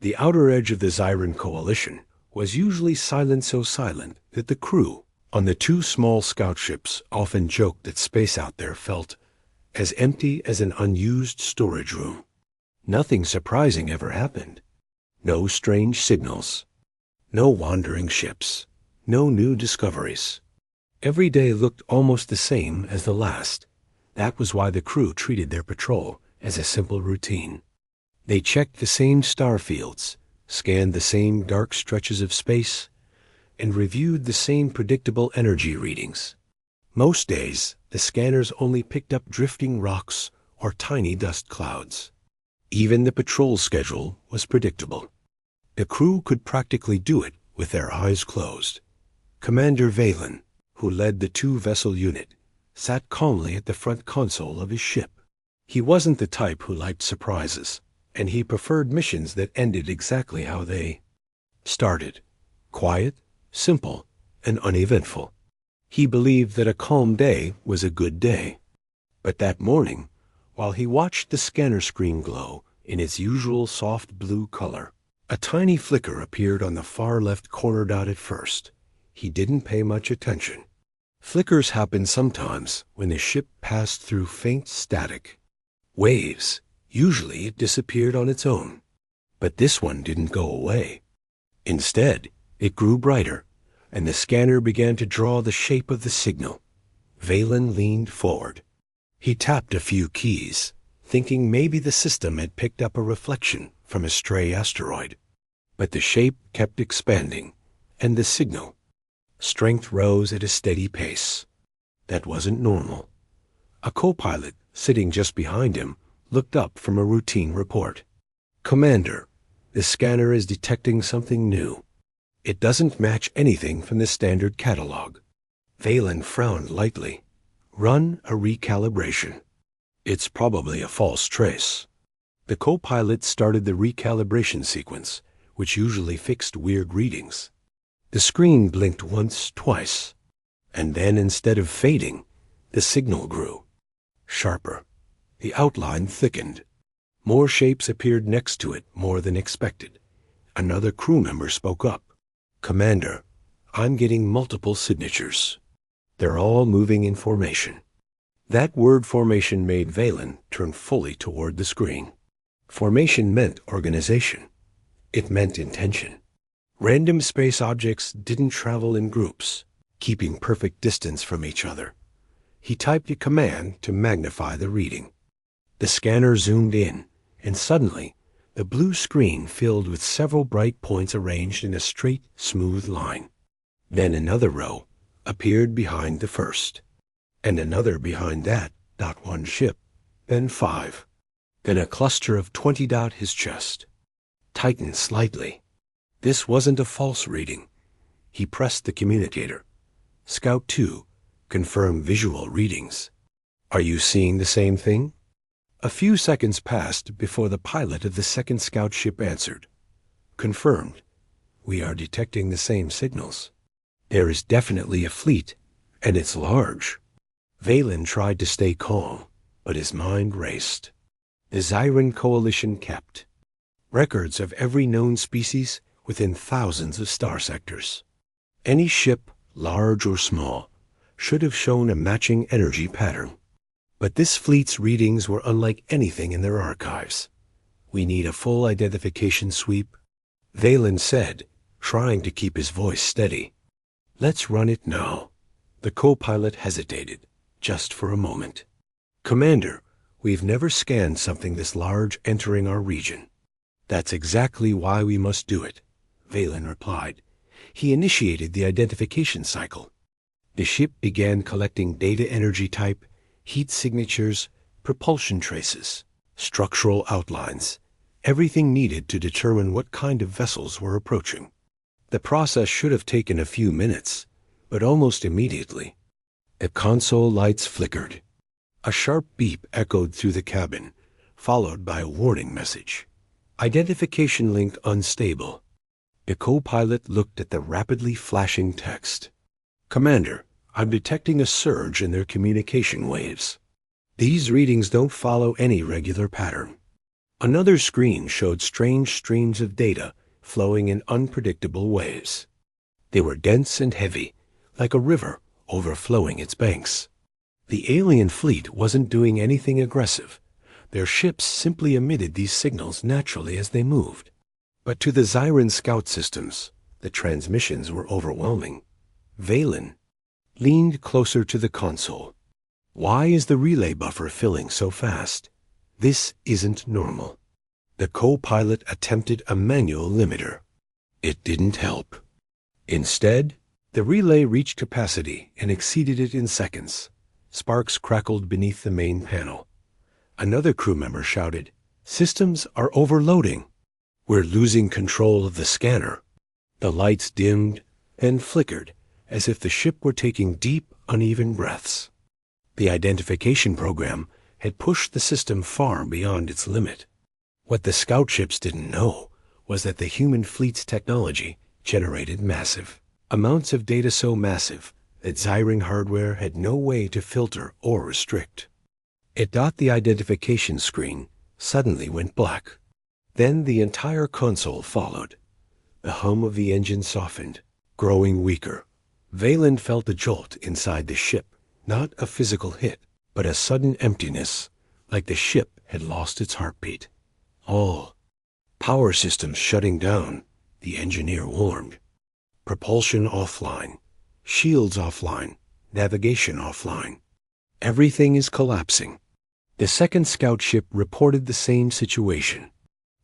The outer edge of the Zyran coalition was usually so silent that the crew on the two small scout ships often joked that space out there felt as empty as an unused storage room. Nothing surprising ever happened. No strange signals. No wandering ships. No new discoveries. Every day looked almost the same as the last. That was why the crew treated their patrol as a simple routine. They checked the same star fields, scanned the same dark stretches of space, and reviewed the same predictable energy readings. Most days, the scanners only picked up drifting rocks or tiny dust clouds. Even the patrol schedule was predictable. The crew could practically do it with their eyes closed. Commander Valen, who led the two-vessel unit, sat calmly at the front console of his ship. He wasn't the type who liked surprises, and he preferred missions that ended exactly how they started: quiet, simple, and uneventful. He believed that a calm day was a good day. But that morning, while he watched the scanner screen glow in its usual soft blue color, a tiny flicker appeared on the far left corner dot at first. He didn't pay much attention. Flickers happened sometimes when the ship passed through faint static. Waves. Usually it disappeared on its own. But this one didn't go away. Instead, it grew brighter, and the scanner began to draw the shape of the signal. Valen leaned forward. He tapped a few keys, thinking maybe the system had picked up a reflection from a stray asteroid. But the shape kept expanding, and the signal. Strength rose at a steady pace. That wasn't normal. A co-pilot, sitting just behind him, looked up from a routine report. "Commander, the scanner is detecting something new. It doesn't match anything from the standard catalog." Valen frowned lightly. "Run a recalibration." "It's probably a false trace." The co-pilot started the recalibration sequence, which usually fixed weird readings. The screen blinked once, twice, and then instead of fading, the signal grew. Sharper. The outline thickened. More shapes appeared next to it, more than expected. Another crew member spoke up. "Commander, I'm getting multiple signatures. They're all moving in formation." That word formation made Valen turn fully toward the screen. Formation meant organization. It meant intention. Random space objects didn't travel in groups, keeping perfect distance from each other. He typed a command to magnify the reading. The scanner zoomed in, and suddenly, the blue screen filled with several bright points arranged in a straight, smooth line. Then another row appeared behind the first, and another behind that, one ship, then 5. Then a cluster of 20 his chest. Tightened slightly. This wasn't a false reading. He pressed the communicator. "Scout 2, confirm visual readings." "Are you seeing the same thing?" A few seconds passed before the pilot of the second scout ship answered. "Confirmed. We are detecting the same signals. There is definitely a fleet, and it's large." Valen tried to stay calm, but his mind raced. The Zyran coalition kept records of every known species within thousands of star sectors. Any ship, large or small, should have shown a matching energy pattern. But this fleet's readings were unlike anything in their archives. "We need a full identification sweep," Valen said, trying to keep his voice steady. "Let's run it now." The co-pilot hesitated, just for a moment. "Commander, we've never scanned something this large entering our region." "That's exactly why we must do it," Valen replied. He initiated the identification cycle. The ship began collecting data energy type, heat signatures, propulsion traces, structural outlines, everything needed to determine what kind of vessels were approaching. The process should have taken a few minutes, but almost immediately, the console lights flickered. A sharp beep echoed through the cabin, followed by a warning message. "Identification link unstable." The co-pilot looked at the rapidly flashing text. "Commander, I'm detecting a surge in their communication waves. These readings don't follow any regular pattern." Another screen showed strange streams of data flowing in unpredictable ways. They were dense and heavy, like a river overflowing its banks. The alien fleet wasn't doing anything aggressive. Their ships simply emitted these signals naturally as they moved. But to the Zyran scout systems, the transmissions were overwhelming. Valen leaned closer to the console. Why is the relay buffer filling so fast? This isn't normal. The co-pilot attempted a manual limiter. It didn't help. Instead, the relay reached capacity and exceeded it in seconds. Sparks crackled beneath the main panel. Another crew member shouted, "Systems are overloading. We're losing control of the scanner." The lights dimmed and flickered as if the ship were taking deep, uneven breaths. The identification program had pushed the system far beyond its limit. What the scout ships didn't know was that the human fleet's technology generated massive amounts of data, so massive that Zyran hardware had no way to filter or restrict. The identification screen suddenly went black. Then the entire console followed. The hum of the engine softened, growing weaker. Valen felt a jolt inside the ship, not a physical hit, but a sudden emptiness, like the ship had lost its heartbeat. All power systems shutting down, the engineer warned. Propulsion offline, shields offline, navigation offline. Everything is collapsing. The second scout ship reported the same situation.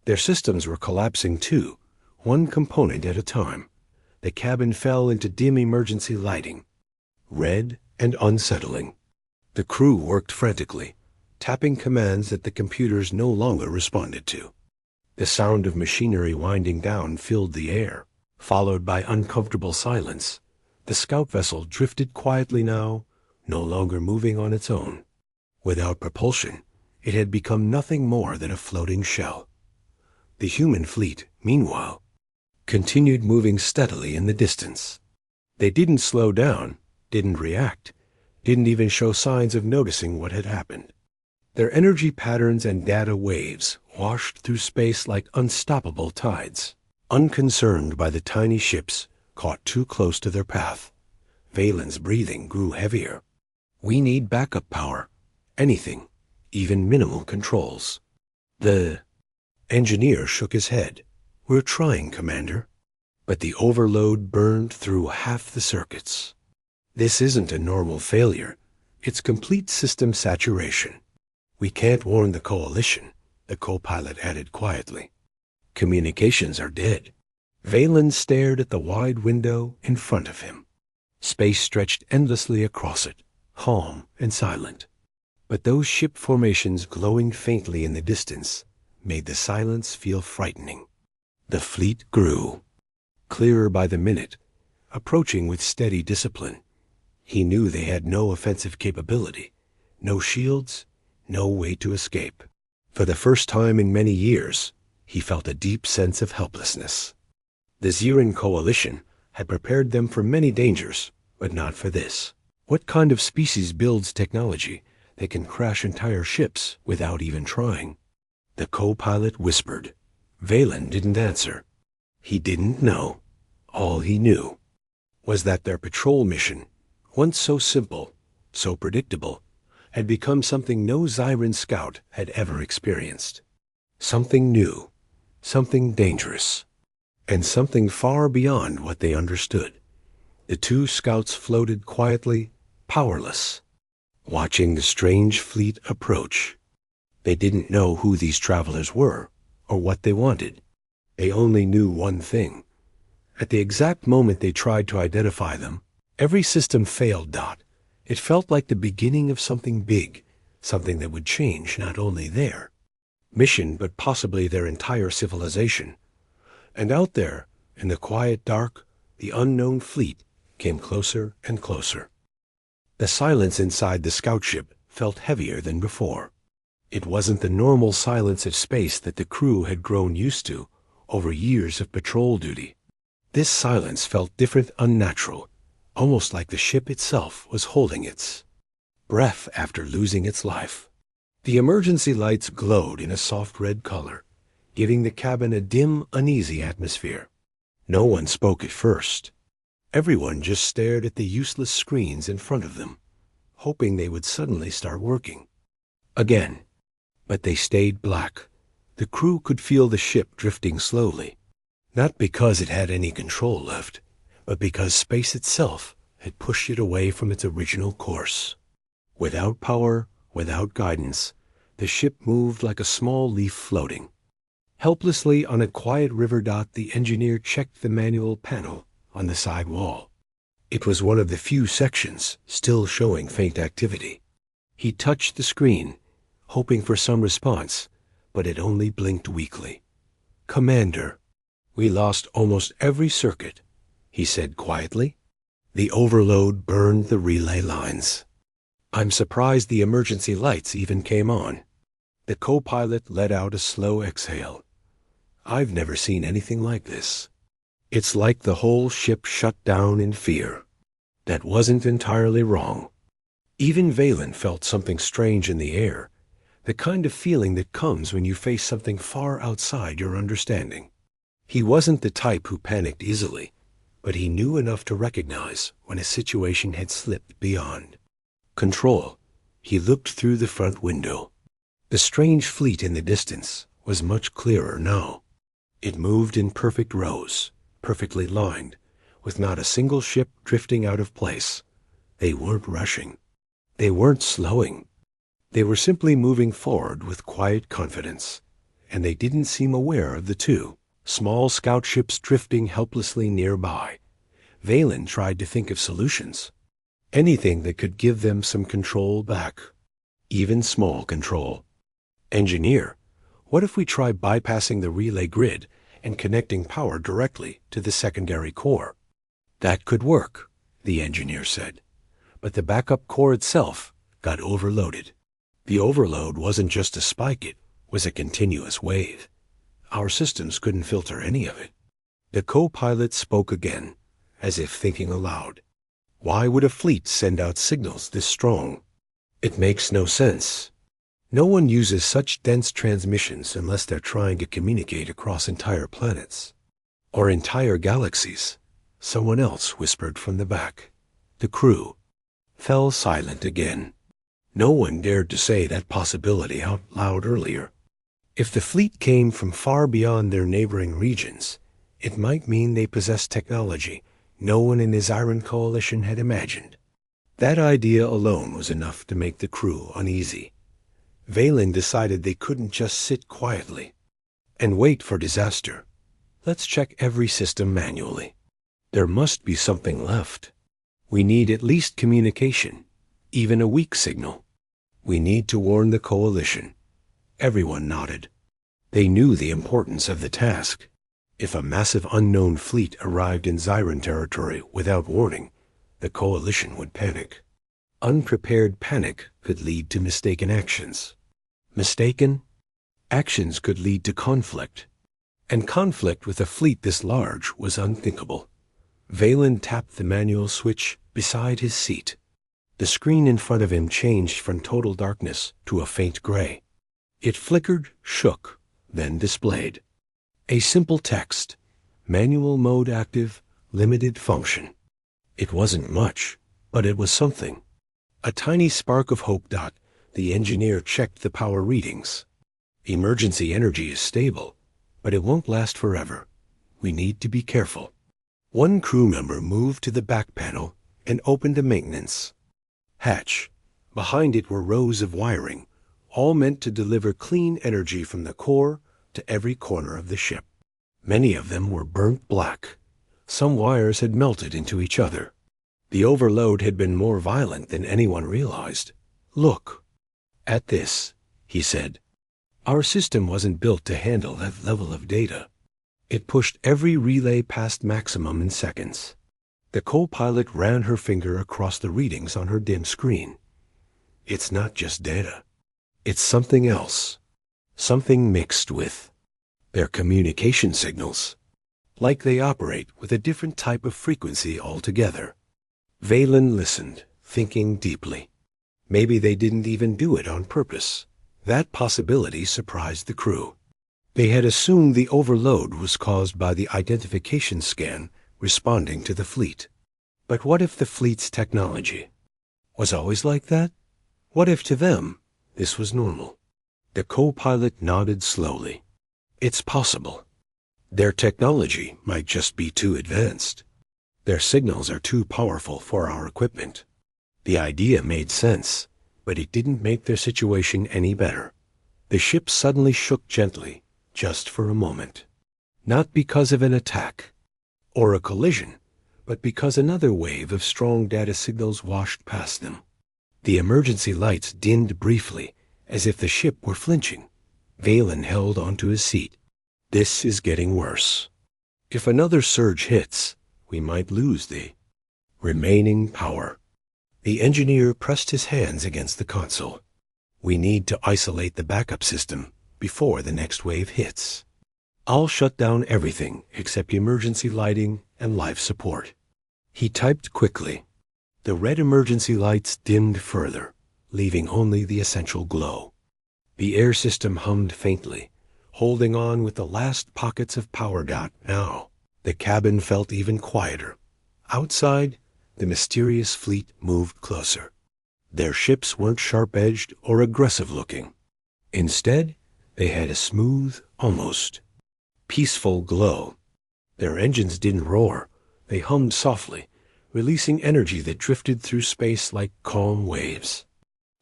Their systems were collapsing too, one component at a time. The cabin fell into dim emergency lighting, red and unsettling. The crew worked frantically, tapping commands that the computers no longer responded to. The sound of machinery winding down filled the air, followed by uncomfortable silence. The scout vessel drifted quietly now, no longer moving on its own. Without propulsion, it had become nothing more than a floating shell. The human fleet, meanwhile, continued moving steadily in the distance. They didn't slow down, didn't react, didn't even show signs of noticing what had happened. Their energy patterns and data waves washed through space like unstoppable tides, unconcerned by the tiny ships caught too close to their path. Valen's breathing grew heavier. "We need backup power. Anything, even minimal controls." The engineer shook his head. "We're trying, Commander." But the overload burned through half the circuits. "This isn't a normal failure. It's complete system saturation." "We can't warn the coalition," the co-pilot added quietly. "Communications are dead." Valen stared at the wide window in front of him. Space stretched endlessly across it, calm and silent. But those ship formations glowing faintly in the distance made the silence feel frightening. The fleet grew, clearer by the minute, approaching with steady discipline. He knew they had no offensive capability, no shields, no way to escape. For the first time in many years, he felt a deep sense of helplessness. The Zyran coalition had prepared them for many dangers, but not for this. What kind of species builds technology that can crash entire ships without even trying? The co-pilot whispered. Valen didn't answer. He didn't know. All he knew was that their patrol mission, once so simple, so predictable, had become something no Zyran scout had ever experienced. Something new, something dangerous, and something far beyond what they understood. The two scouts floated quietly, powerless, watching the strange fleet approach. They didn't know who these travelers were or what they wanted. They only knew one thing. At the exact moment they tried to identify them, every system failed. It felt like the beginning of something big, something that would change not only their mission but possibly their entire civilization. And out there, in the quiet dark, the unknown fleet came closer and closer. The silence inside the scout ship felt heavier than before. It wasn't the normal silence of space that the crew had grown used to over years of patrol duty. This silence felt different, unnatural, almost like the ship itself was holding its breath after losing its life. The emergency lights glowed in a soft red color, giving the cabin a dim, uneasy atmosphere. No one spoke at first. Everyone just stared at the useless screens in front of them, hoping they would suddenly start working. Again. But they stayed black. The crew could feel the ship drifting slowly, not because it had any control left, but because space itself had pushed it away from its original course. Without power, without guidance, the ship moved like a small leaf floating. Helplessly on a quiet river dot, the engineer checked the manual panel on the side wall. It was one of the few sections still showing faint activity. He touched the screen, hoping for some response, but it only blinked weakly. "Commander, we lost almost every circuit," he said quietly. The overload burned the relay lines. "I'm surprised the emergency lights even came on." The co-pilot let out a slow exhale. "I've never seen anything like this. It's like the whole ship shut down in fear." That wasn't entirely wrong. Even Valen felt something strange in the air, the kind of feeling that comes when you face something far outside your understanding. He wasn't the type who panicked easily, but he knew enough to recognize when a situation had slipped beyond control. He looked through the front window. The strange fleet in the distance was much clearer now. It moved in perfect rows, perfectly lined, with not a single ship drifting out of place. They weren't rushing. They weren't slowing. They were simply moving forward with quiet confidence, and they didn't seem aware of the two small scout ships drifting helplessly nearby. Valen tried to think of solutions. Anything that could give them some control back. Even small control. "Engineer, what if we try bypassing the relay grid and connecting power directly to the secondary core?" "That could work," the engineer said. But the backup core itself got overloaded. The overload wasn't just a spike, it was a continuous wave. Our systems couldn't filter any of it. The co-pilot spoke again, as if thinking aloud. "Why would a fleet send out signals this strong? It makes no sense. No one uses such dense transmissions unless they're trying to communicate across entire planets. Or entire galaxies," someone else whispered from the back. The crew fell silent again. No one dared to say that possibility out loud earlier. If the fleet came from far beyond their neighboring regions, it might mean they possessed technology no one in the Zyran coalition had imagined. That idea alone was enough to make the crew uneasy. Valen decided they couldn't just sit quietly and wait for disaster. "Let's check every system manually. There must be something left. We need at least communication, even a weak signal. We need to warn the coalition." Everyone nodded. They knew the importance of the task. If a massive unknown fleet arrived in Zyran territory without warning, the coalition would panic. Unprepared panic could lead to mistaken actions. Mistaken actions could lead to conflict. And conflict with a fleet this large was unthinkable. Valen tapped the manual switch beside his seat. The screen in front of him changed from total darkness to a faint gray. It flickered, shook, then displayed. A simple text, "Manual mode active, limited function." It wasn't much, but it was something. A tiny spark of hope. The engineer checked the power readings. "Emergency energy is stable, but it won't last forever. We need to be careful." One crew member moved to the back panel and opened a maintenance hatch. Behind it were rows of wiring, all meant to deliver clean energy from the core to every corner of the ship. Many of them were burnt black. Some wires had melted into each other. The overload had been more violent than anyone realized. "Look at this," he said. "Our system wasn't built to handle that level of data. It pushed every relay past maximum in seconds." The co-pilot ran her finger across the readings on her dim screen. "It's not just data. It's something else. Something mixed with their communication signals. Like they operate with a different type of frequency altogether." Valen listened, thinking deeply. Maybe they didn't even do it on purpose. That possibility surprised the crew. They had assumed the overload was caused by the identification scan responding to the fleet. But what if the fleet's technology was always like that? What if to them this was normal? The co-pilot nodded slowly. It's possible. Their technology might just be too advanced. Their signals are too powerful for our equipment. The idea made sense, but it didn't make their situation any better. The ship suddenly shook gently, just for a moment. Not because of an attack or a collision, but because another wave of strong data signals washed past them. The emergency lights dimmed briefly, as if the ship were flinching. Valen held onto his seat. This is getting worse. If another surge hits, we might lose the remaining power. The engineer pressed his hands against the console. We need to isolate the backup system before the next wave hits. I'll shut down everything except emergency lighting and life support. He typed quickly. The red emergency lights dimmed further, leaving only the essential glow. The air system hummed faintly, holding on with the last pockets of power dot. Now, the cabin felt even quieter. Outside, the mysterious fleet moved closer. Their ships weren't sharp-edged or aggressive-looking. Instead, they had a smooth, almost peaceful glow. Their engines didn't roar. They hummed softly, releasing energy that drifted through space like calm waves.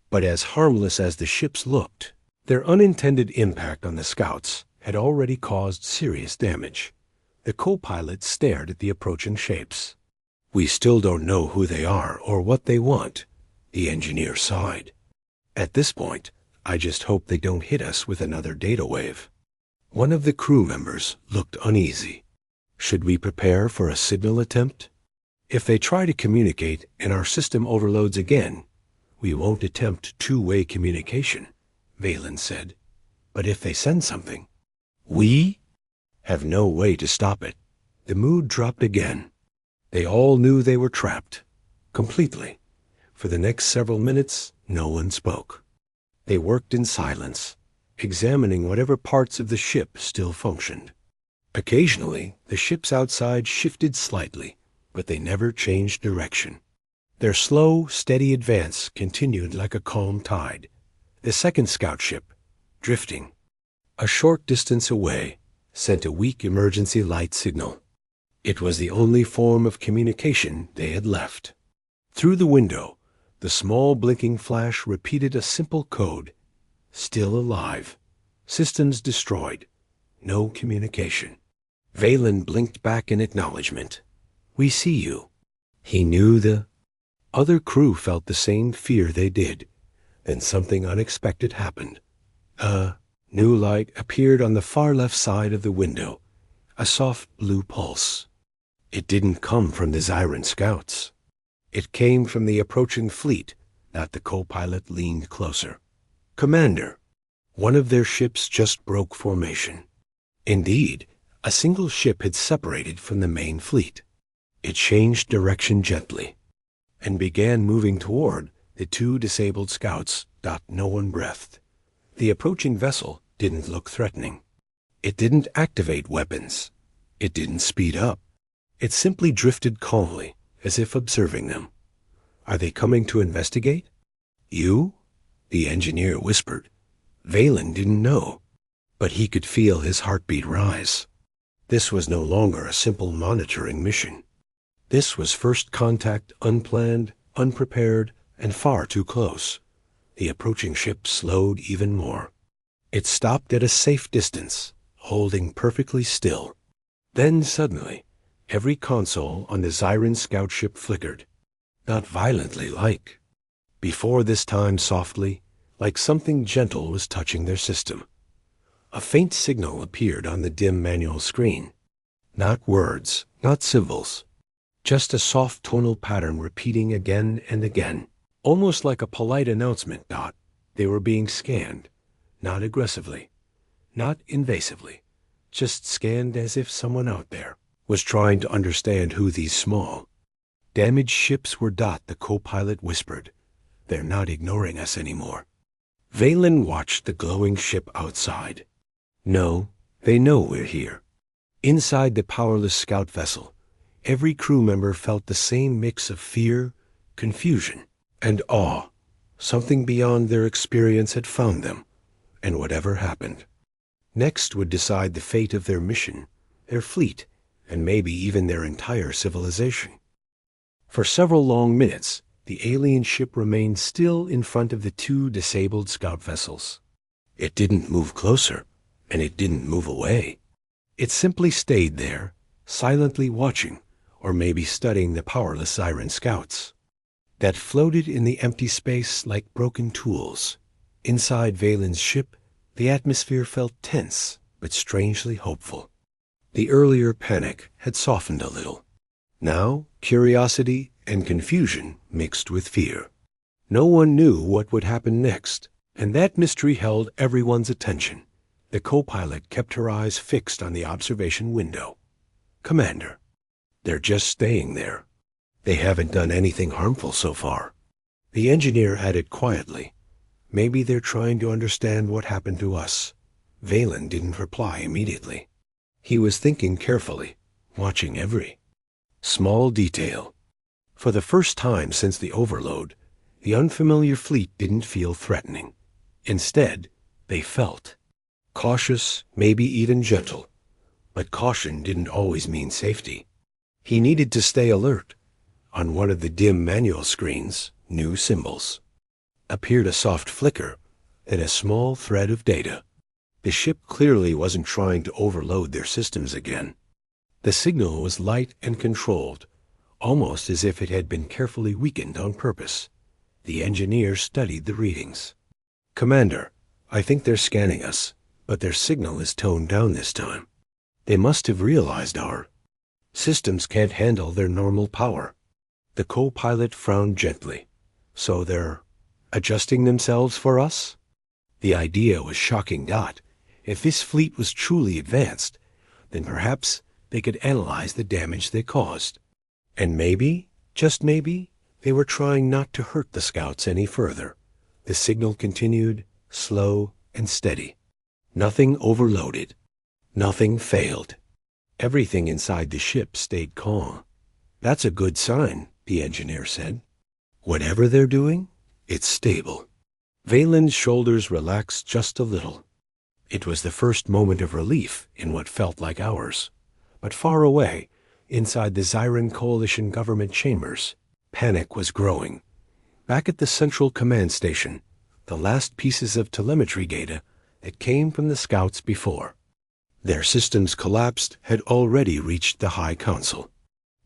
But as harmless as the ships looked, their unintended impact on the scouts had already caused serious damage. The co-pilot stared at the approaching shapes. We still don't know who they are or what they want, the engineer sighed. At this point, I just hope they don't hit us with another data wave. One of the crew members looked uneasy. Should we prepare for a signal attempt? If they try to communicate and our system overloads again, we won't attempt two-way communication, Valen said. But if they send something, we have no way to stop it. The mood dropped again. They all knew they were trapped, completely. For the next several minutes, no one spoke. They worked in silence, examining whatever parts of the ship still functioned. Occasionally, the ships outside shifted slightly, but they never changed direction. Their slow, steady advance continued like a calm tide. The second scout ship, drifting a short distance away, sent a weak emergency light signal. It was the only form of communication they had left. Through the window, the small blinking flash repeated a simple code. Still alive. Systems destroyed. No communication. Valen blinked back in acknowledgement. We see you. He knew the other crew felt the same fear they did. Then something unexpected happened. A new light appeared on the far left side of the window, a soft blue pulse. It didn't come from the Zyran scouts. It came from the approaching fleet, that the co-pilot leaned closer. Commander, one of their ships just broke formation. Indeed, a single ship had separated from the main fleet. It changed direction gently and began moving toward the two disabled scouts. No one breathed. The approaching vessel didn't look threatening. It didn't activate weapons. It didn't speed up. It simply drifted calmly, as if observing them. Are they coming to investigate? You? The engineer whispered. Valen didn't know, but he could feel his heartbeat rise. This was no longer a simple monitoring mission. This was first contact, unplanned, unprepared, and far too close. The approaching ship slowed even more. It stopped at a safe distance, holding perfectly still. Then suddenly, every console on the Zyran scout ship flickered. Not violently before this time softly, like something gentle was touching their system. A faint signal appeared on the dim manual screen. Not words, not symbols. Just a soft tonal pattern repeating again and again. Almost like a polite announcement. They were being scanned. Not aggressively. Not invasively. Just scanned as if someone out there was trying to understand who these small, damaged ships were. The co-pilot whispered. They're not ignoring us anymore. Valen watched the glowing ship outside. No, they know we're here. Inside the powerless scout vessel, every crew member felt the same mix of fear, confusion, and awe. Something beyond their experience had found them, and whatever happened next would decide the fate of their mission, their fleet, and maybe even their entire civilization. For several long minutes, the alien ship remained still in front of the two disabled scout vessels. It didn't move closer, and it didn't move away. It simply stayed there, silently watching, or maybe studying the powerless Siren scouts that floated in the empty space like broken tools. Inside Valen's ship, the atmosphere felt tense, but strangely hopeful. The earlier panic had softened a little. Now, curiosity and confusion mixed with fear. No one knew what would happen next, and that mystery held everyone's attention. The co-pilot kept her eyes fixed on the observation window. "Commander, they're just staying there. They haven't done anything harmful so far." The engineer added quietly, "Maybe they're trying to understand what happened to us." Valen didn't reply immediately. He was thinking carefully, watching every small detail. For the first time since the overload, the unfamiliar fleet didn't feel threatening. Instead, they felt cautious, maybe even gentle. But caution didn't always mean safety. He needed to stay alert. On one of the dim manual screens, new symbols appeared, a soft flicker, then a small thread of data. The ship clearly wasn't trying to overload their systems again. The signal was light and controlled, almost as if it had been carefully weakened on purpose. The engineer studied the readings. "Commander, I think they're scanning us, but their signal is toned down this time. They must have realized our systems can't handle their normal power." The co-pilot frowned gently. "So they're adjusting themselves for us?" The idea was shocking. If this fleet was truly advanced, then perhaps they could analyze the damage they caused. And maybe, just maybe, they were trying not to hurt the scouts any further. The signal continued, slow and steady. Nothing overloaded. Nothing failed. Everything inside the ship stayed calm. "That's a good sign," the engineer said. "Whatever they're doing, it's stable." Valen's shoulders relaxed just a little. It was the first moment of relief in what felt like hours. But far away, inside the Siren Coalition government chambers, panic was growing. Back at the Central Command Station, the last pieces of telemetry data that came from the scouts before their systems collapsed had already reached the High Council.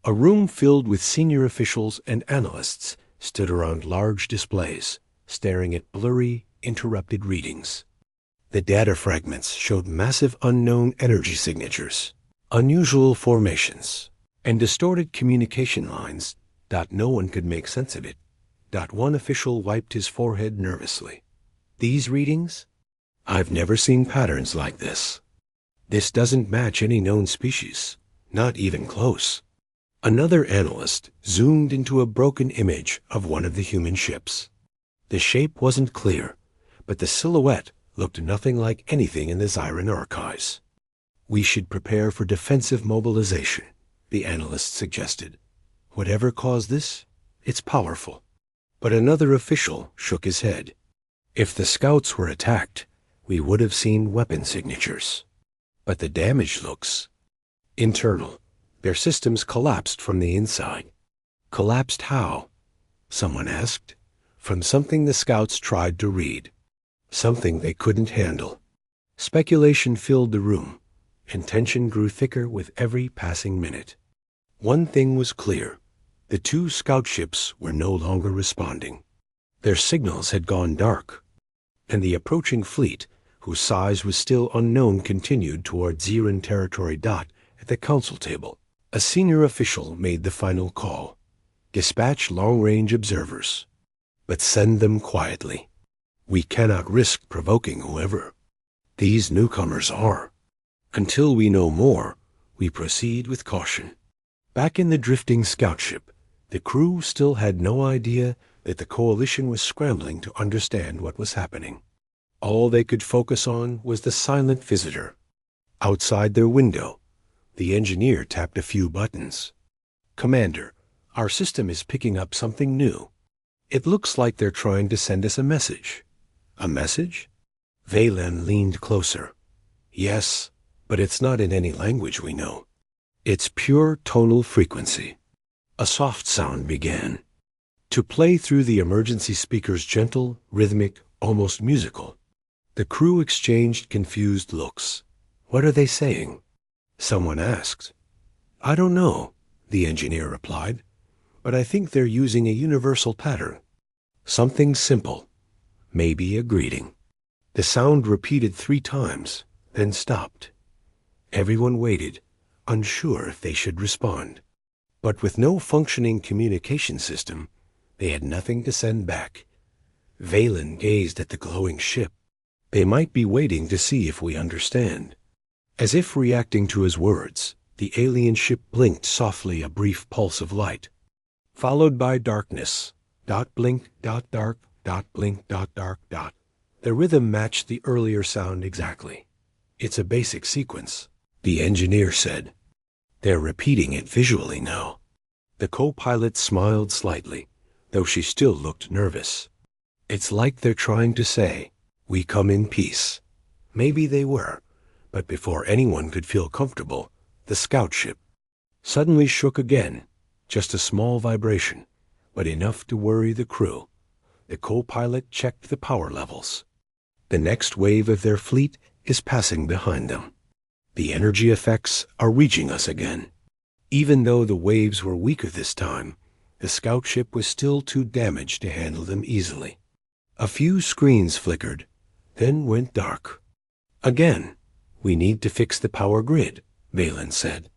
A room filled with senior officials and analysts stood around large displays, staring at blurry, interrupted readings. The data fragments showed massive unknown energy signatures, unusual formations, and distorted communication lines. No one could make sense of it. One official wiped his forehead nervously. "These readings? I've never seen patterns like this. This doesn't match any known species, not even close." Another analyst zoomed into a broken image of one of the human ships. The shape wasn't clear, but the silhouette looked nothing like anything in the Siren archives. "We should prepare for defensive mobilization," the analyst suggested. "Whatever caused this, it's powerful." But another official shook his head. "If the scouts were attacked, we would have seen weapon signatures. But the damage looks internal. Their systems collapsed from the inside." "Collapsed how?" someone asked. "From something the scouts tried to read. Something they couldn't handle." Speculation filled the room, and tension grew thicker with every passing minute. One thing was clear. The two scout ships were no longer responding. Their signals had gone dark, and the approaching fleet, whose size was still unknown, continued toward Siren territory. At the council table, a senior official made the final call. "Dispatch long-range observers, but send them quietly. We cannot risk provoking whoever these newcomers are. Until we know more, we proceed with caution." Back in the drifting scout ship, the crew still had no idea that the coalition was scrambling to understand what was happening. All they could focus on was the silent visitor. Outside their window, the engineer tapped a few buttons. "Commander, our system is picking up something new. It looks like they're trying to send us a message." "A message?" Valen leaned closer. "Yes, but it's not in any language we know. It's pure tonal frequency." A soft sound began to play through the emergency speaker's, gentle, rhythmic, almost musical. The crew exchanged confused looks. "What are they saying?" someone asked. "I don't know," the engineer replied, "but I think they're using a universal pattern. Something simple, maybe a greeting." The sound repeated 3 times, then stopped. Everyone waited, unsure if they should respond. But with no functioning communication system, they had nothing to send back. Valen gazed at the glowing ship. "They might be waiting to see if we understand." As if reacting to his words, the alien ship blinked softly, a brief pulse of light, followed by darkness. Dot blink, dot dark, dot blink, dot dark, dot. The rhythm matched the earlier sound exactly. "It's a basic sequence," the engineer said. "They're repeating it visually now." The co-pilot smiled slightly, though she still looked nervous. "It's like they're trying to say, 'We come in peace.'" Maybe they were, but before anyone could feel comfortable, the scout ship suddenly shook again, just a small vibration, but enough to worry the crew. The co-pilot checked the power levels. "The next wave of their fleet is passing behind them. The energy effects are reaching us again." Even though the waves were weaker this time, the scout ship was still too damaged to handle them easily. A few screens flickered, then went dark. "Again, we need to fix the power grid," Valen said.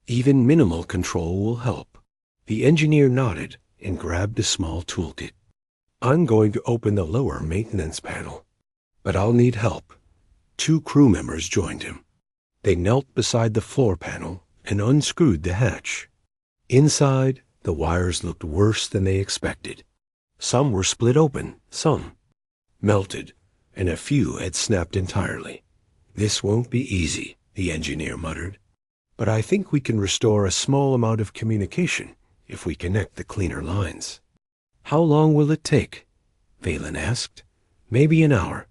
"Even minimal control will help." The engineer nodded and grabbed a small toolkit. "I'm going to open the lower maintenance panel, but I'll need help." 2 crew members joined him. They knelt beside the floor panel and unscrewed the hatch. Inside, the wires looked worse than they expected. Some were split open, some melted, and a few had snapped entirely. "This won't be easy," the engineer muttered. "But I think we can restore a small amount of communication if we connect the cleaner lines." "How long will it take?" Valen asked. "Maybe an hour.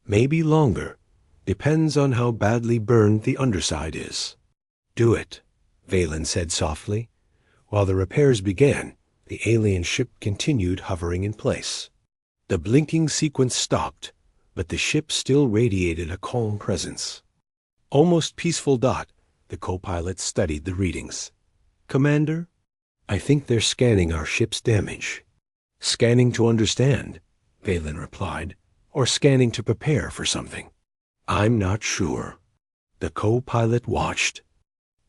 Maybe longer. Depends on how badly burned the underside is." "Do it," Valen said softly. While the repairs began, the alien ship continued hovering in place. The blinking sequence stopped, but the ship still radiated a calm presence. Almost peaceful. The co-pilot studied the readings. "Commander, I think they're scanning our ship's damage." "Scanning to understand," Valen replied, "or scanning to prepare for something?" "I'm not sure." The co-pilot watched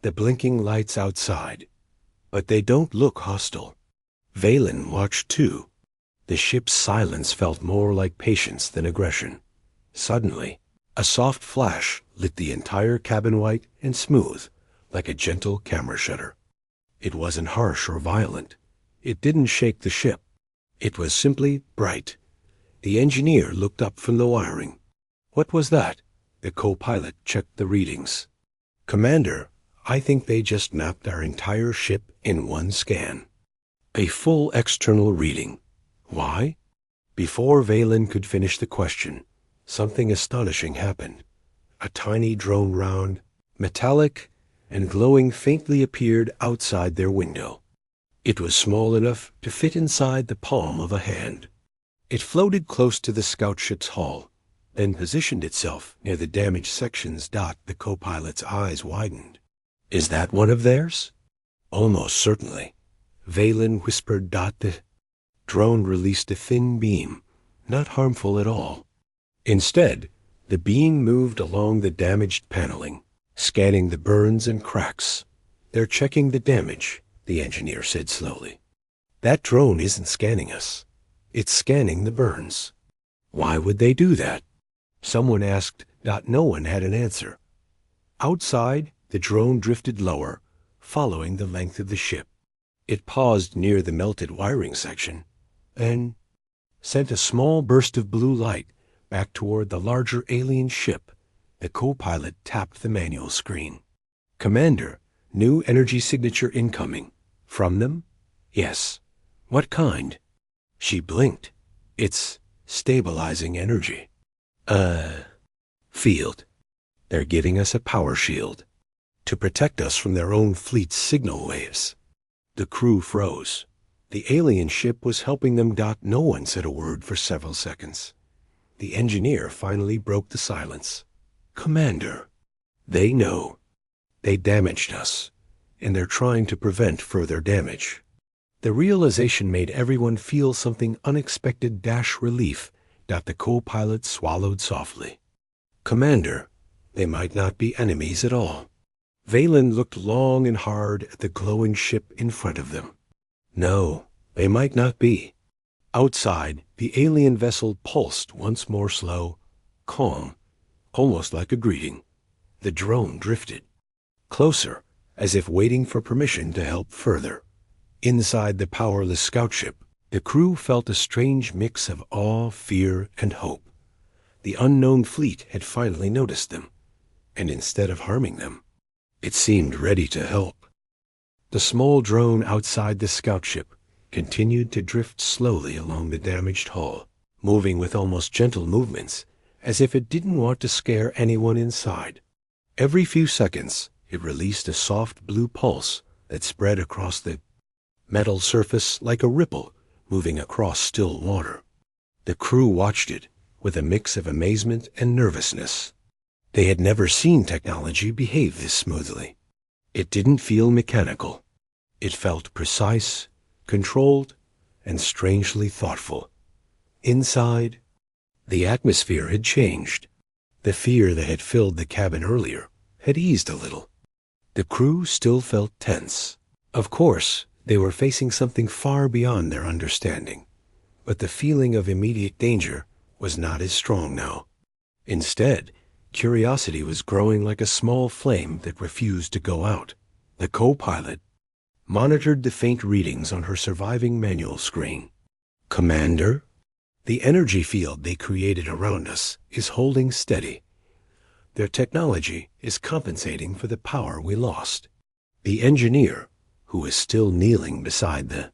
the blinking lights outside, but they don't look hostile. Valen watched too. The ship's silence felt more like patience than aggression. Suddenly, a soft flash lit the entire cabin white and smooth, like a gentle camera shutter. It wasn't harsh or violent. It didn't shake the ship. It was simply bright. The engineer looked up from the wiring. "What was that?" The co-pilot checked the readings. "Commander, I think they just mapped our entire ship in one scan." A full external reading. Why? Before Valen could finish the question, something astonishing happened. A tiny drone, round, metallic, and glowing, faintly appeared outside their window. It was small enough to fit inside the palm of a hand. It floated close to the scout ship's hull, then positioned itself near the damaged sections. The co-pilot's eyes widened. "Is that one of theirs?" "Almost certainly," Valen whispered. The drone released a thin beam, not harmful at all. Instead, the beam moved along the damaged paneling, scanning the burns and cracks. "They're checking the damage," the engineer said slowly. "That drone isn't scanning us. It's scanning the burns." "Why would they do that?" someone asked. No one had an answer. Outside, the drone drifted lower, following the length of the ship. It paused near the melted wiring section, and sent a small burst of blue light back toward the larger alien ship, the co-pilot tapped the manual screen. "Commander, new energy signature incoming. From them?" "Yes." "What kind?" She blinked. "It's stabilizing energy." Field. They're giving us a power shield to protect us from their own fleet's signal waves." The crew froze. The alien ship was helping them. No one said a word for several seconds. The engineer finally broke the silence. "Commander, they know. They damaged us, and they're trying to prevent further damage." The realization made everyone feel something unexpected. Relief. The co-pilot swallowed softly. "Commander, they might not be enemies at all." Valen looked long and hard at the glowing ship in front of them. "No, they might not be." Outside, the alien vessel pulsed once more, slow, calm, almost like a greeting. The drone drifted closer, as if waiting for permission to help further. Inside the powerless scout ship, the crew felt a strange mix of awe, fear, and hope. The unknown fleet had finally noticed them, and instead of harming them, it seemed ready to help. The small drone outside the scout ship continued to drift slowly along the damaged hull, moving with almost gentle movements, as if it didn't want to scare anyone inside. Every few seconds, it released a soft blue pulse that spread across the metal surface like a ripple moving across still water. The crew watched it with a mix of amazement and nervousness. They had never seen technology behave this smoothly. It didn't feel mechanical. It felt precise, controlled, and strangely thoughtful. Inside, the atmosphere had changed. The fear that had filled the cabin earlier had eased a little. The crew still felt tense. Of course, they were facing something far beyond their understanding, but the feeling of immediate danger was not as strong now. Instead, curiosity was growing like a small flame that refused to go out. The co-pilot monitored the faint readings on her surviving manual screen. "Commander, the energy field they created around us is holding steady. Their technology is compensating for the power we lost." The engineer, who was still kneeling beside the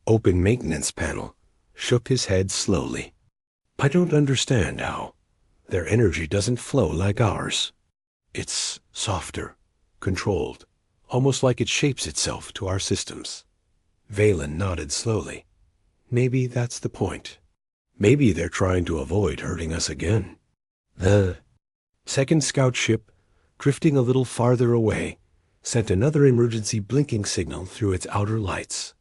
open maintenance panel, shook his head slowly. "I don't understand how. Their energy doesn't flow like ours. It's softer, controlled, almost like it shapes itself to our systems." Valen nodded slowly. "Maybe that's the point. Maybe they're trying to avoid hurting us again." The second scout ship, drifting a little farther away, sent another emergency blinking signal through its outer lights.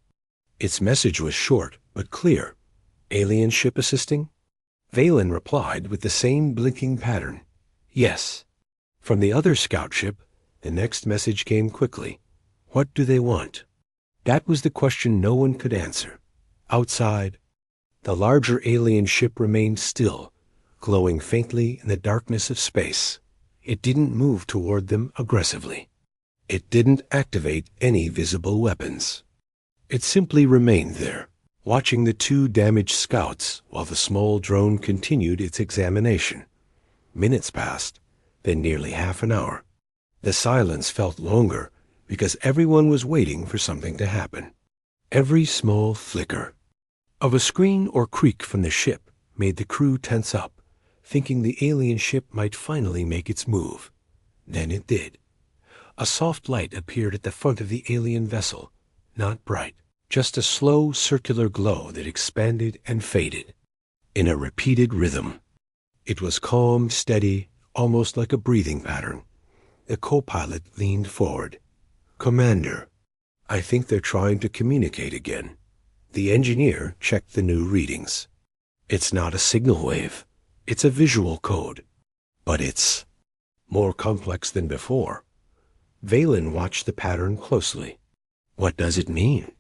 Its message was short but clear. "Alien ship assisting?" Valen replied with the same blinking pattern. "Yes." From the other scout ship, the next message came quickly. "What do they want?" That was the question no one could answer. Outside, the larger alien ship remained still, glowing faintly in the darkness of space. It didn't move toward them aggressively. It didn't activate any visible weapons. It simply remained there, watching the two damaged scouts while the small drone continued its examination. Minutes passed, then nearly half an hour. The silence felt longer because everyone was waiting for something to happen. Every small flicker of a screen or creak from the ship made the crew tense up, thinking the alien ship might finally make its move. Then it did. A soft light appeared at the front of the alien vessel, not bright, just a slow circular glow that expanded and faded in a repeated rhythm. It was calm, steady, almost like a breathing pattern. The co-pilot leaned forward. "Commander, I think they're trying to communicate again." The engineer checked the new readings. "It's not a signal wave. It's a visual code. But it's more complex than before." Valen watched the pattern closely. "What does it mean?"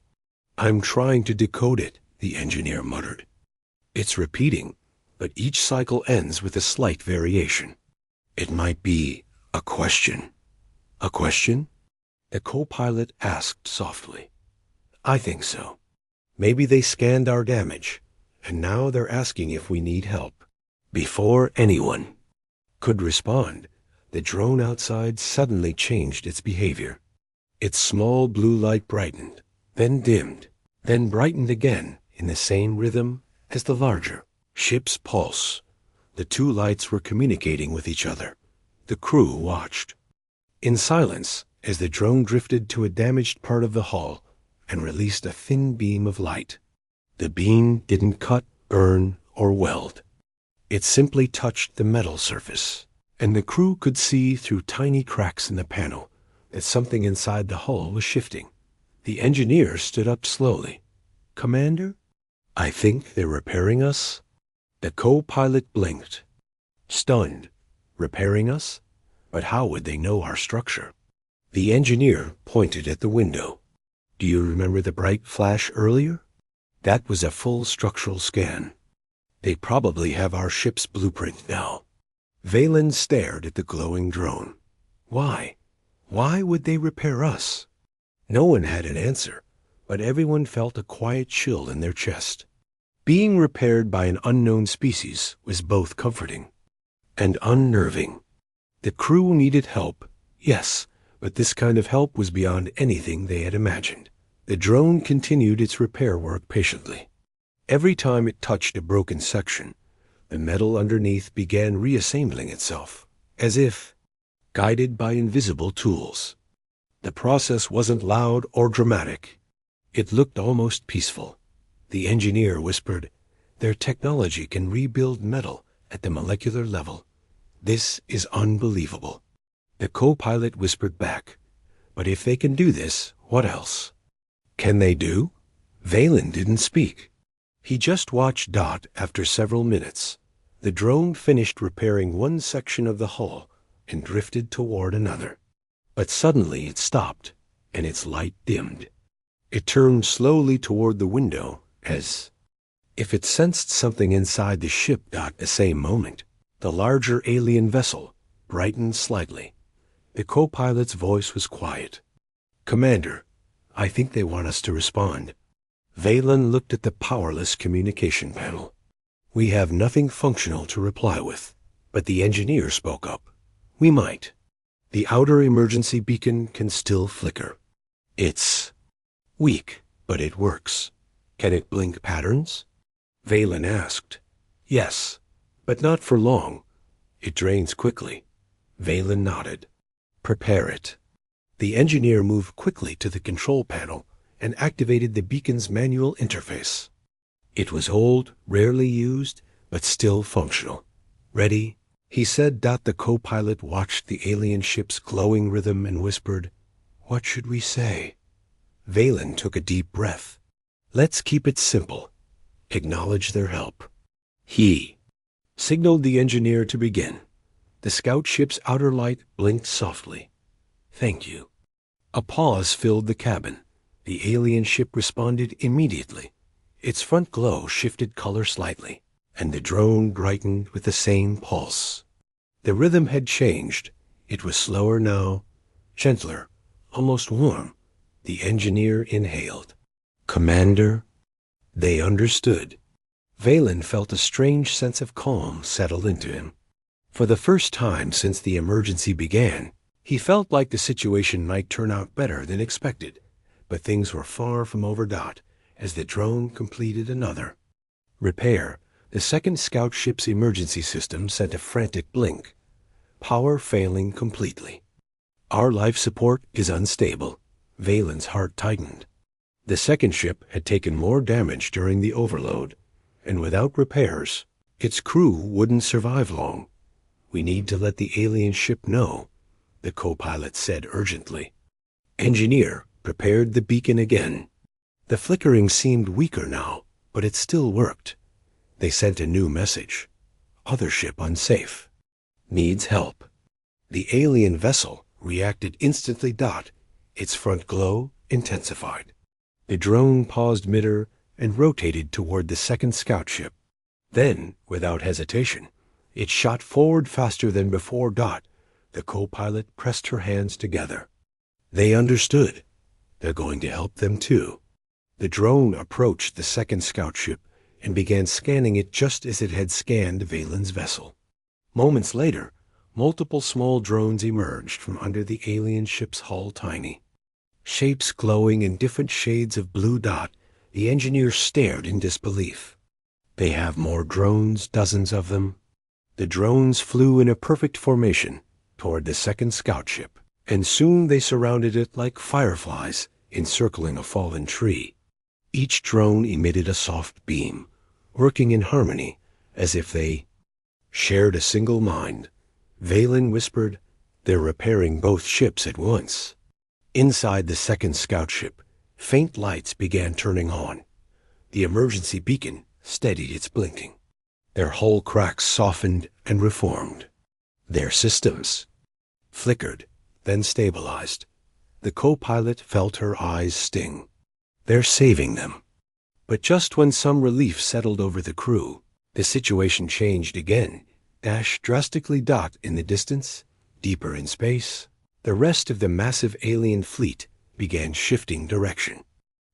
"I'm trying to decode it," the engineer muttered. "It's repeating, but each cycle ends with a slight variation. It might be a question." "A question?" the co-pilot asked softly. "I think so. Maybe they scanned our damage, and now they're asking if we need help." Before anyone could respond, the drone outside suddenly changed its behavior. Its small blue light brightened, then dimmed, then brightened again in the same rhythm as the larger ship's pulse. The two lights were communicating with each other. The crew watched in silence as the drone drifted to a damaged part of the hull and released a thin beam of light. The beam didn't cut, burn, or weld. It simply touched the metal surface, and the crew could see through tiny cracks in the panel that something inside the hull was shifting. The engineer stood up slowly. "Commander, I think they're repairing us." The co-pilot blinked, stunned. Repairing us? But how would they know our structure? The engineer pointed at the window. "Do you remember the bright flash earlier? That was a full structural scan. They probably have our ship's blueprint now." Valen stared at the glowing drone. Why? Why would they repair us? No one had an answer, but everyone felt a quiet chill in their chest. Being repaired by an unknown species was both comforting and unnerving. The crew needed help, yes, but this kind of help was beyond anything they had imagined. The drone continued its repair work patiently. Every time it touched a broken section, the metal underneath began reassembling itself, as if guided by invisible tools. The process wasn't loud or dramatic. It looked almost peaceful. The engineer whispered, "Their technology can rebuild metal at the molecular level. This is unbelievable." The co-pilot whispered back, "But if they can do this, what else can they do?" Valen didn't speak. He just watched. After several minutes, the drone finished repairing one section of the hull and drifted toward another. But suddenly it stopped, and its light dimmed. It turned slowly toward the window, as if it sensed something inside the ship. At the same moment, the larger alien vessel brightened slightly. The co-pilot's voice was quiet. "Commander, I think they want us to respond." Valen looked at the powerless communication panel. "We have nothing functional to reply with." But the engineer spoke up. "We might. The outer emergency beacon can still flicker. It's weak, but it works." "Can it blink patterns?" Valen asked. "Yes, but not for long. It drains quickly." Valen nodded. "Prepare it." The engineer moved quickly to the control panel and activated the beacon's manual interface. It was old, rarely used, but still functional. "Ready?" he said. The co-pilot watched the alien ship's glowing rhythm and whispered, "What should we say?" Valen took a deep breath. "Let's keep it simple. Acknowledge their help." He signaled the engineer to begin. The scout ship's outer light blinked softly. "Thank you." A pause filled the cabin. The alien ship responded immediately. Its front glow shifted color slightly, and the drone brightened with the same pulse. The rhythm had changed. It was slower now, gentler, almost warm. The engineer inhaled. "Commander." They understood. Valen felt a strange sense of calm settle into him. For the first time since the emergency began, he felt like the situation might turn out better than expected. But things were far from over. As the drone completed another repair, the second scout ship's emergency system sent a frantic blink. "Power failing completely. Our life support is unstable." Valen's heart tightened. The second ship had taken more damage during the overload, and without repairs, its crew wouldn't survive long. "We need to let the alien ship know," the co-pilot said urgently. Engineer prepared the beacon again. The flickering seemed weaker now, but it still worked. They sent a new message. "Other ship unsafe. Needs help." The alien vessel reacted instantly. Its front glow intensified. The drone paused midair and rotated toward the second scout ship. Then, without hesitation, it shot forward faster than before. The co-pilot pressed her hands together. They understood. They're going to help them too. The drone approached the second scout ship, and began scanning it just as it had scanned Valen's vessel. Moments later, multiple small drones emerged from under the alien ship's hull, tiny shapes glowing in different shades of blue dot. The engineer stared in disbelief. They have more drones, dozens of them. The drones flew in a perfect formation toward the second scout ship, and soon they surrounded it like fireflies encircling a fallen tree. Each drone emitted a soft beam, working in harmony as if they shared a single mind. Valen whispered, "They're repairing both ships at once." Inside the second scout ship, faint lights began turning on. The emergency beacon steadied its blinking. Their hull cracks softened and reformed. Their systems flickered, then stabilized. The co-pilot felt her eyes sting. They're saving them. But just when some relief settled over the crew, the situation changed again. Drastically in the distance, deeper in space, the rest of the massive alien fleet began shifting direction.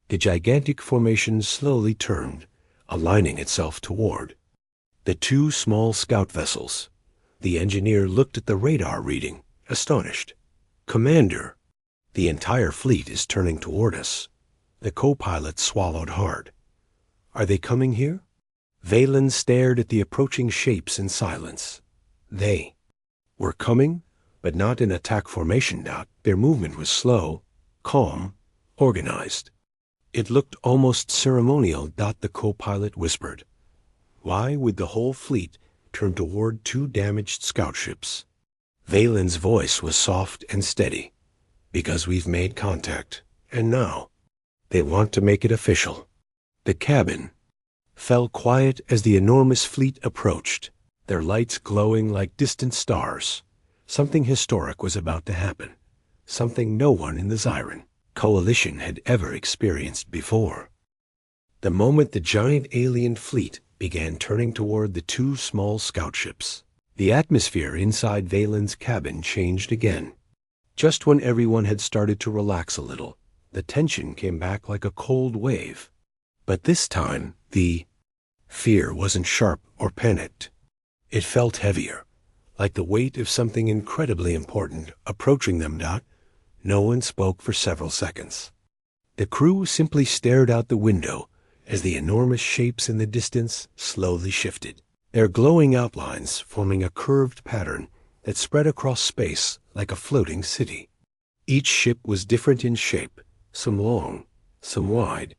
The gigantic formation slowly turned, aligning itself toward the two small scout vessels. The engineer looked at the radar reading, astonished. "Commander, the entire fleet is turning toward us." The co-pilot swallowed hard. "Are they coming here?" Valen stared at the approaching shapes in silence. They were coming, but not in attack formation. Their movement was slow, calm, organized. It looked almost ceremonial. The co-pilot whispered, "Why would the whole fleet turn toward two damaged scout ships?" Valen's voice was soft and steady. "Because we've made contact, and now they want to make it official." The cabin fell quiet as the enormous fleet approached, their lights glowing like distant stars. Something historic was about to happen, something no one in the Zyran coalition had ever experienced before. The moment the giant alien fleet began turning toward the two small scout ships, the atmosphere inside Valen's cabin changed again. Just when everyone had started to relax a little, the tension came back like a cold wave. But this time, the fear wasn't sharp or panicked. It felt heavier, like the weight of something incredibly important approaching them. No one spoke for several seconds. The crew simply stared out the window as the enormous shapes in the distance slowly shifted, their glowing outlines forming a curved pattern that spread across space like a floating city. Each ship was different in shape, some long, some wide,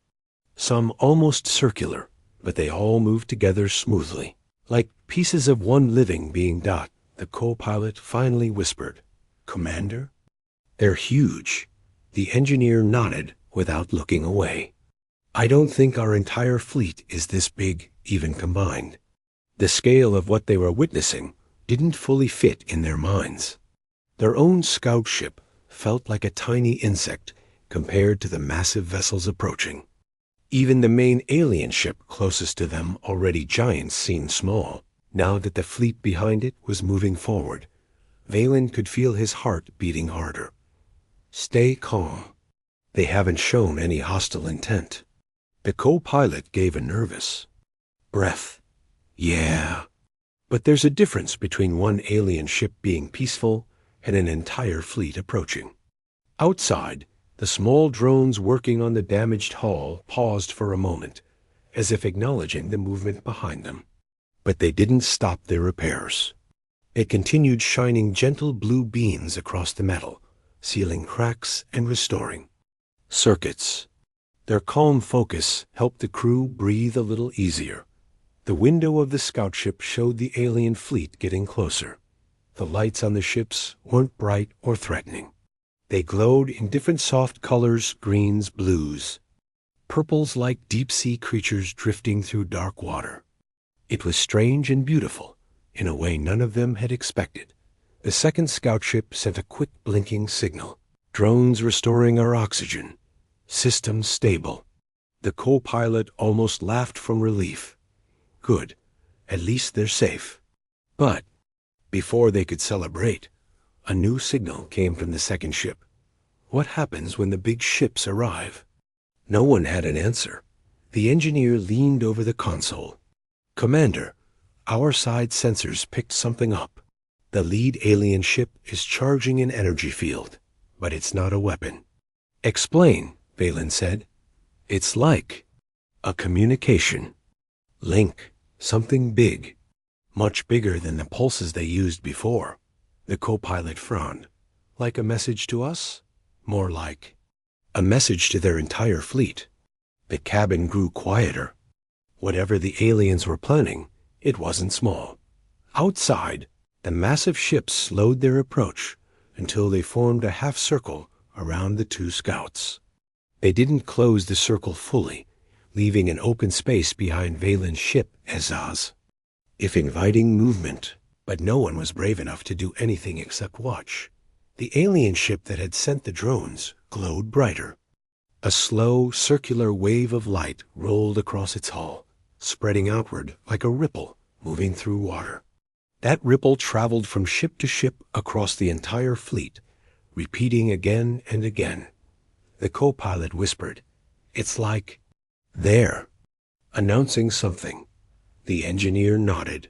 some almost circular, but they all moved together smoothly, like pieces of one living being. The co-pilot finally whispered, "Commander?" "They're huge." The engineer nodded without looking away. "I don't think our entire fleet is this big, even combined." The scale of what they were witnessing didn't fully fit in their minds. Their own scout ship felt like a tiny insect compared to the massive vessels approaching. Even the main alien ship closest to them, already giants, seemed small. Now that the fleet behind it was moving forward, Valen could feel his heart beating harder. "Stay calm. They haven't shown any hostile intent." The co-pilot gave a nervous breath. "Yeah. But there's a difference between one alien ship being peaceful and an entire fleet approaching." Outside, the small drones working on the damaged hull paused for a moment, as if acknowledging the movement behind them. But they didn't stop their repairs. They continued shining gentle blue beams across the metal, sealing cracks and restoring circuits. Their calm focus helped the crew breathe a little easier. The window of the scout ship showed the alien fleet getting closer. The lights on the ships weren't bright or threatening. They glowed in different soft colors, greens, blues, purples, like deep-sea creatures drifting through dark water. It was strange and beautiful, in a way none of them had expected. The second scout ship sent a quick blinking signal. "Drones restoring our oxygen. Systems stable." The co-pilot almost laughed from relief. "Good. At least they're safe." But before they could celebrate, a new signal came from the second ship. What happens when the big ships arrive? No one had an answer. The engineer leaned over the console. "Commander, our side sensors picked something up. The lead alien ship is charging an energy field, but it's not a weapon." "Explain," Valen said. "It's like a communication link, something big, much bigger than the pulses they used before." The co-pilot frowned. "Like a message to us?" "More like a message to their entire fleet." The cabin grew quieter. Whatever the aliens were planning, it wasn't small. Outside, the massive ships slowed their approach until they formed a half circle around the two scouts. They didn't close the circle fully, leaving an open space behind Valen's ship, Azaz, if inviting movement, but no one was brave enough to do anything except watch. The alien ship that had sent the drones glowed brighter. A slow, circular wave of light rolled across its hull, spreading outward like a ripple moving through water. That ripple traveled from ship to ship across the entire fleet, repeating again and again. The co-pilot whispered, "It's like there," announcing something. The engineer nodded.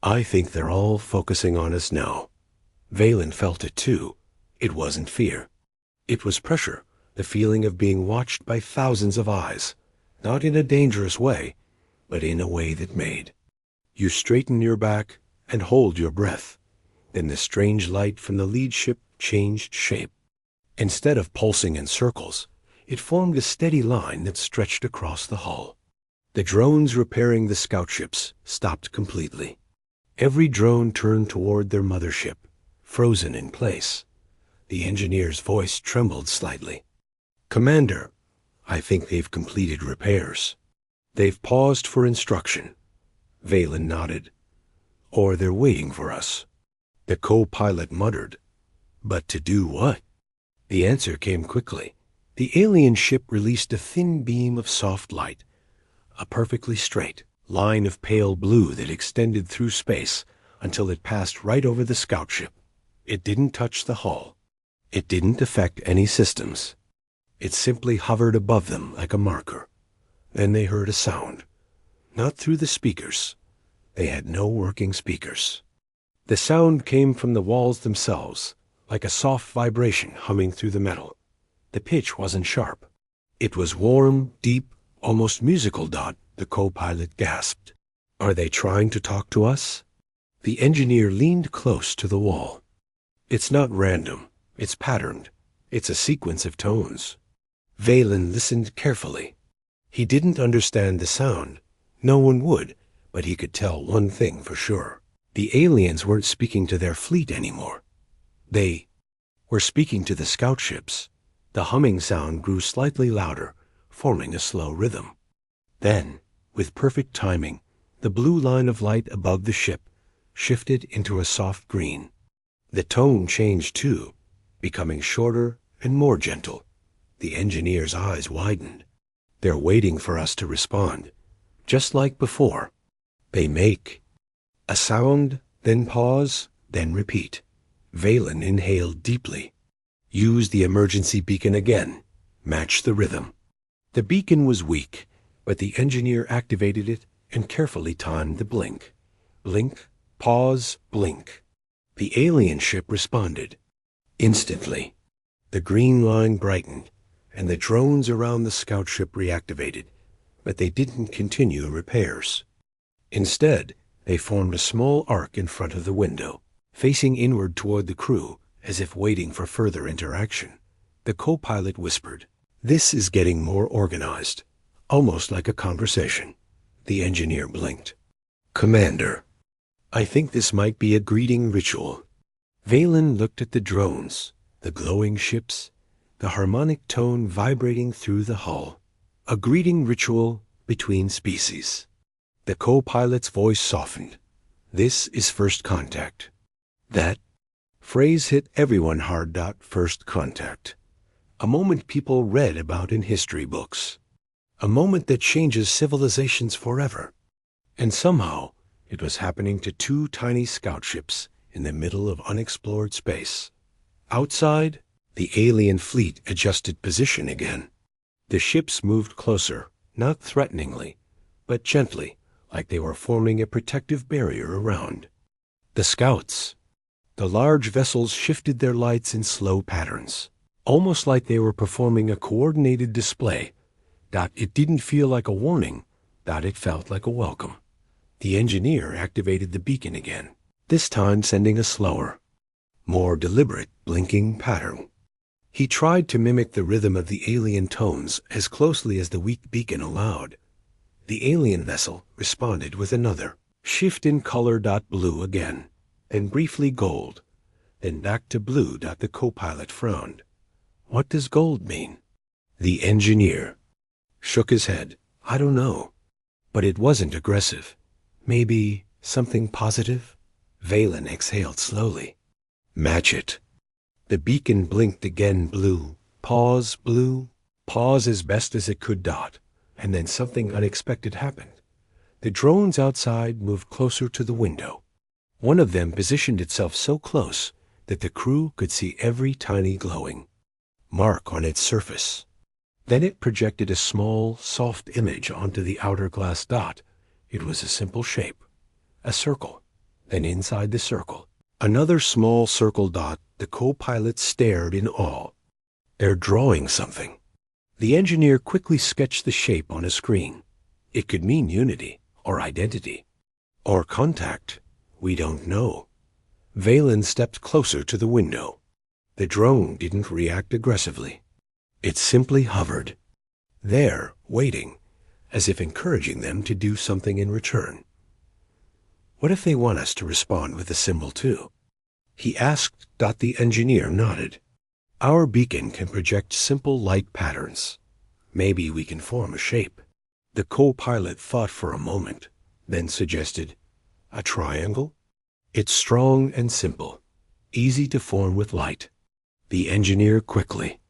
"I think they're all focusing on us now." Valen felt it too. It wasn't fear. It was pressure, the feeling of being watched by thousands of eyes, not in a dangerous way, but in a way that made. You straighten your back and hold your breath. Then the strange light from the lead ship changed shape. Instead of pulsing in circles, it formed a steady line that stretched across the hull. The drones repairing the scout ships stopped completely. Every drone turned toward their mothership, frozen in place. The engineer's voice trembled slightly. "Commander, I think they've completed repairs. They've paused for instruction." Valen nodded. "Or they're waiting for us." The co-pilot muttered. "But to do what?" The answer came quickly. The alien ship released a thin beam of soft light, a perfectly straight line of pale blue that extended through space until it passed right over the scout ship. It didn't touch the hull. It didn't affect any systems. It simply hovered above them like a marker. Then they heard a sound. Not through the speakers. They had no working speakers. The sound came from the walls themselves, like a soft vibration humming through the metal. The pitch wasn't sharp. It was warm, deep, almost musical. The co-pilot gasped. "Are they trying to talk to us?" The engineer leaned close to the wall. "It's not random. It's patterned. It's a sequence of tones." Valen listened carefully. He didn't understand the sound. No one would, but he could tell one thing for sure. The aliens weren't speaking to their fleet anymore. They were speaking to the scout ships. The humming sound grew slightly louder, forming a slow rhythm. Then, with perfect timing, the blue line of light above the ship shifted into a soft green. The tone changed too, becoming shorter and more gentle. The engineer's eyes widened. "They're waiting for us to respond, just like before." They make a sound, then pause, then repeat. Valen inhaled deeply. "Use the emergency beacon again. Match the rhythm." The beacon was weak, but the engineer activated it and carefully timed the blink. Blink, pause, blink. The alien ship responded. Instantly, the green line brightened, and the drones around the scout ship reactivated, but they didn't continue repairs. Instead, they formed a small arc in front of the window, facing inward toward the crew, as if waiting for further interaction. The co-pilot whispered, "This is getting more organized, almost like a conversation." The engineer blinked. "Commander, I think this might be a greeting ritual." Valen looked at the drones, the glowing ships, the harmonic tone vibrating through the hull. A greeting ritual between species. The co-pilot's voice softened. "This is first contact." That phrase hit everyone hard. First contact. A moment people read about in history books. A moment that changes civilizations forever. And somehow, it was happening to two tiny scout ships in the middle of unexplored space. Outside, the alien fleet adjusted position again. The ships moved closer, not threateningly, but gently, like they were forming a protective barrier around. The scouts. The large vessels shifted their lights in slow patterns, almost like they were performing a coordinated display. It didn't feel like a warning. It felt like a welcome. The engineer activated the beacon again, this time sending a slower, more deliberate blinking pattern. He tried to mimic the rhythm of the alien tones as closely as the weak beacon allowed. The alien vessel responded with another shift in color. Blue again, and briefly gold, then back to blue. The co-pilot frowned. What does gold mean? The engineer shook his head. I don't know. But it wasn't aggressive. Maybe something positive? Valen exhaled slowly. Match it. The beacon blinked again. Blue. Pause. Blue. Pause as best as it could. And then something unexpected happened. The drones outside moved closer to the window. One of them positioned itself so close that the crew could see every tiny glowing mark on its surface. Then it projected a small, soft image onto the outer glass. It was a simple shape, a circle. Then inside the circle, another small circle. The co-pilot stared in awe. They're drawing something. The engineer quickly sketched the shape on a screen. It could mean unity, or identity, or contact. We don't know. Valen stepped closer to the window. The drone didn't react aggressively. It simply hovered, there, waiting, as if encouraging them to do something in return. What if they want us to respond with a symbol too? He asked. The engineer nodded. Our beacon can project simple light patterns. Maybe we can form a shape. The co-pilot thought for a moment, then suggested, a triangle? It's strong and simple, easy to form with light. The engineer quickly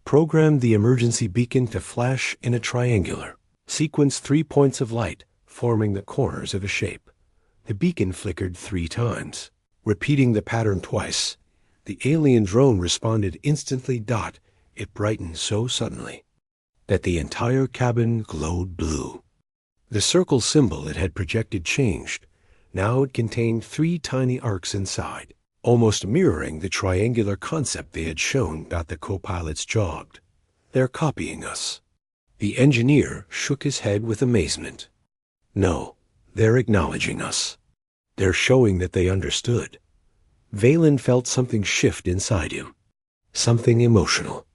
programmed the emergency beacon to flash in a triangular sequence. 3 points of light forming the corners of a shape. The beacon flickered 3 times, repeating the pattern twice. The alien drone responded instantly. It brightened so suddenly that the entire cabin glowed blue. The circle symbol it had projected changed. Now it contained 3 tiny arcs inside, almost mirroring the triangular concept they had shown. The co-pilots jogged. They're copying us. The engineer shook his head with amazement. No, they're acknowledging us. They're showing that they understood. Valen felt something shift inside him. Something emotional.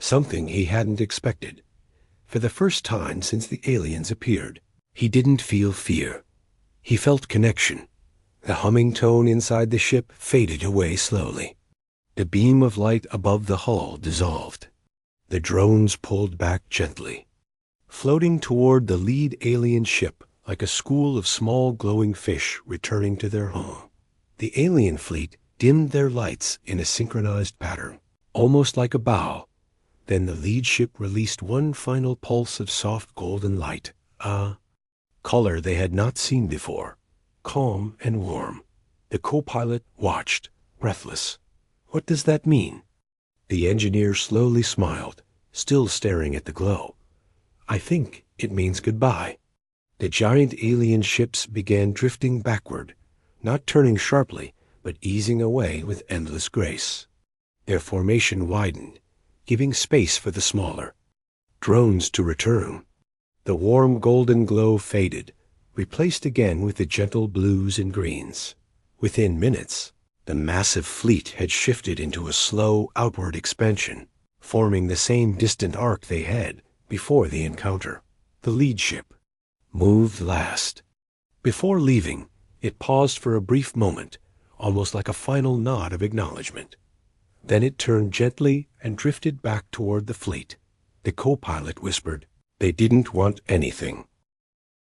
Something he hadn't expected. For the first time since the aliens appeared, he didn't feel fear. He felt connection. The humming tone inside the ship faded away slowly. The beam of light above the hull dissolved. The drones pulled back gently, floating toward the lead alien ship like a school of small glowing fish returning to their home. The alien fleet dimmed their lights in a synchronized pattern, almost like a bow. Then the lead ship released one final pulse of soft golden light, a color they had not seen before, calm and warm. The co-pilot watched, breathless. What does that mean? The engineer slowly smiled, still staring at the glow. I think it means goodbye. The giant alien ships began drifting backward, not turning sharply, but easing away with endless grace. Their formation widened, giving space for the smaller drones to return. The warm golden glow faded, replaced again with the gentle blues and greens. Within minutes, the massive fleet had shifted into a slow outward expansion, forming the same distant arc they had before the encounter. The lead ship moved last. Before leaving, it paused for a brief moment, almost like a final nod of acknowledgement. Then it turned gently and drifted back toward the fleet. The co-pilot whispered, "They didn't want anything.